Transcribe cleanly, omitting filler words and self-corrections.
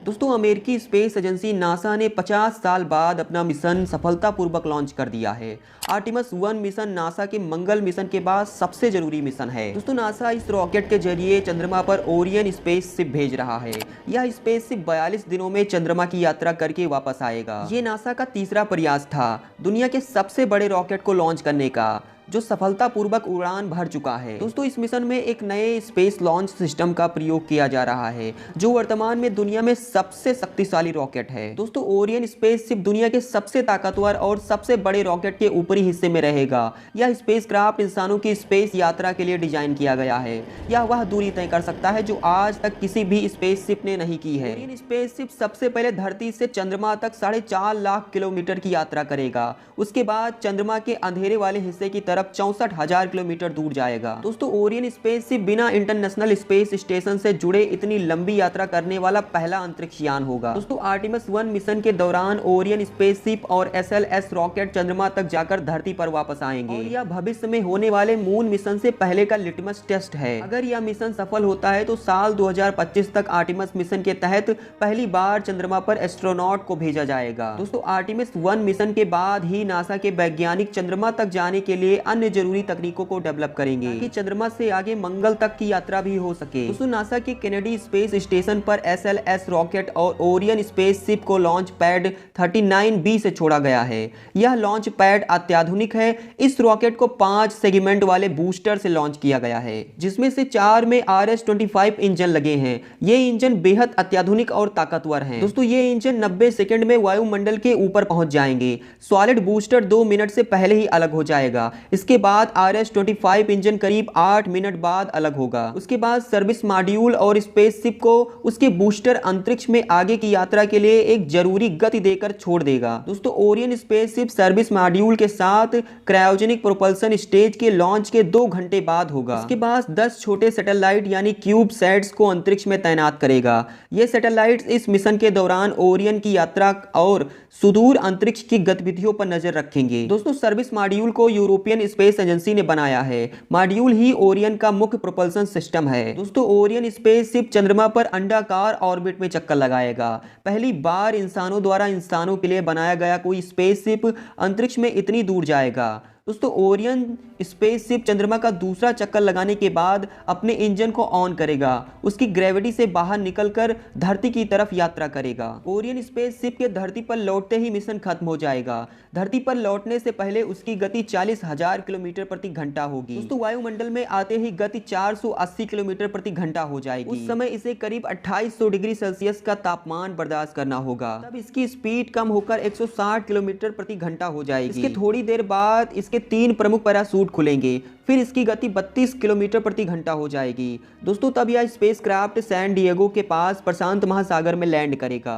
दोस्तों अमेरिकी space agency NASA ने 50 साल बाद अपना मिशन सफलतापूर्वक लॉन्च कर दिया है। आर्टिमस 1 मिशन नासा के मंगल मिशन के बाद सबसे जरूरी मिशन है। दोस्तों नासा इस रॉकेट के जरिए चंद्रमा पर ओरियन स्पेसशिप भेज रहा है। यह स्पेसशिप 42 दिनों में चंद्रमा की यात्रा करके वापस आएगा। ये नासा का तीसरा प्रयास था दुनिया के सबसे बड़े रॉकेट को लॉन्च करने का, जो सफलतापूर्वक उड़ान भर चुका है। दोस्तों इस मिशन में एक नए स्पेस लॉन्च सिस्टम का प्रयोग किया जा रहा है, जो वर्तमान में दुनिया में सबसे शक्तिशाली रॉकेट है। दोस्तों ओरियन स्पेसशिप दुनिया के सबसे ताकतवर और सबसे बड़े रॉकेट के ऊपरी हिस्से में रहेगा। यह स्पेसक्राफ्ट इंसानों की स्पेस यात्रा के लिए डिजाइन किया गया है। यह वह दूरी तय कर सकता है जो आज तक किसी भी स्पेसशिप ने नहीं की है। ओरियन स्पेसशिप सबसे पहले धरती से चंद्रमा तक 4.5 लाख किलोमीटर की यात्रा करेगा। उसके बाद चंद्रमा के अंधेरे वाले हिस्से की तरफ 64,000 किलोमीटर दूर जाएगा। दोस्तों ओरियन स्पेसशिप बिना इंटरनेशनल स्पेस स्टेशन से जुड़े इतनी लंबी यात्रा करने वाला पहला अंतरिक्ष यान होगा। दोस्तों आर्टिमस 1 मिशन के दौरान ओरियन स्पेसशिप और SLS रॉकेट चंद्रमा तक जाकर धरती पर वापस आएंगे और यह भविष्य में होने वाले मून मिशन से पहले का लिटमस टेस्ट है। अगर यह मिशन सफल होता है तो साल 2025 तक आर्टिमस मिशन के तहत पहली बार चंद्रमा पर एस्ट्रोनॉट को भेजा जाएगा। दोस्तों आर्टिमस 1 मिशन के बाद ही नासा के वैज्ञानिक चंद्रमा तक जाने के लिए अन्य जरूरी तकनीकों को डेवलप करेंगे ताकि चंद्रमा से आगे मंगल तक की यात्रा भी हो सके। दोस्तों नासा के केनेडी स्पेस स्टेशन पर SLS रॉकेट और ओरियन स्पेसशिप को लॉन्च पैड 39B से छोड़ा गया है। यह लॉन्च पैड अत्याधुनिक है। इस रॉकेट को 5 सेगमेंट वाले बूस्टर से लॉन्च किया गया है, जिसमें से 4 में RS-25 इंजन लगे हैं। ये इंजन बेहद अत्याधुनिक और ताकतवर हैं। दोस्तों ये इंजन 90 सेकंड में वायुमंडल के ऊपर पहुंच जाएंगे। सॉलिड बूस्टर 2 मिनट से पहले ही अलग हो जाएगा। इसके बाद RS-25 इंजन करीब 8 मिनट बाद अलग होगा। उसके बाद सर्विस मॉड्यूल और स्पेसशिप को उसके बूस्टर अंतरिक्ष में आगे की यात्रा के लिए एक जरूरी गति देकर छोड़ देगा। दोस्तों ओरियन स्पेसशिप सर्विस मॉड्यूल के साथ क्रायोजेनिक प्रोपल्सन स्टेज के लॉन्च के 2 घंटे बाद होगा। उसके बाद 10 छोटे सैटेलाइट यानी क्यूब सैट्स को अंतरिक्ष में तैनात करेगा। ये सैटेलाइट्स इस मिशन के दौरान ओरियन की यात्रा और सुदूर अंतरिक्ष की गतिविधियों पर नजर रखेंगे। दोस्तों सर्विस मॉड्यूल को यूरोपियन स्पेस एजेंसी ने बनाया है। मॉड्यूल ही ओरियन का मुख्य प्रोपल्सन सिस्टम है। दोस्तों ओरियन स्पेसशिप चंद्रमा पर अंडाकार ऑर्बिट में चक्कर लगाएगा। पहली बार इंसानों द्वारा इंसानों के लिए बनाया गया कोई स्पेसशिप अंतरिक्ष में इतनी दूर जाएगा। दोस्तों ओरियन स्पेसशिप चंद्रमा का दूसरा चक्कर लगाने के बाद अपने इंजन को ऑन करेगा। उसकी ग्रेविटी से बाहर निकलकर धरती की तरफ यात्रा करेगा। ओरियन स्पेसशिप के धरती पर लौटते ही मिशन खत्म हो जाएगा। धरती पर लौटने से पहले उसकी गति 40,000 किलोमीटर प्रति घंटा होगी। दोस्तों वायुमंडल में आते ही गति 480 किलोमीटर प्रति घंटा हो जाएगी। उस समय इसे करीब 2800 डिग्री सेल्सियस का तापमान बर्दाश्त करना होगा। तब इसकी स्पीड कम होकर 160 किलोमीटर प्रति घंटा हो जाएगी। इसके थोड़ी देर बाद इसके 3 प्रमुख पैराशूट खुलेंगे। फिर इसकी गति 32 किलोमीटर प्रति घंटा हो जाएगी। दोस्तों तब यह स्पेसक्राफ्ट सैन डिएगो के पास प्रशांत महासागर में लैंड करेगा।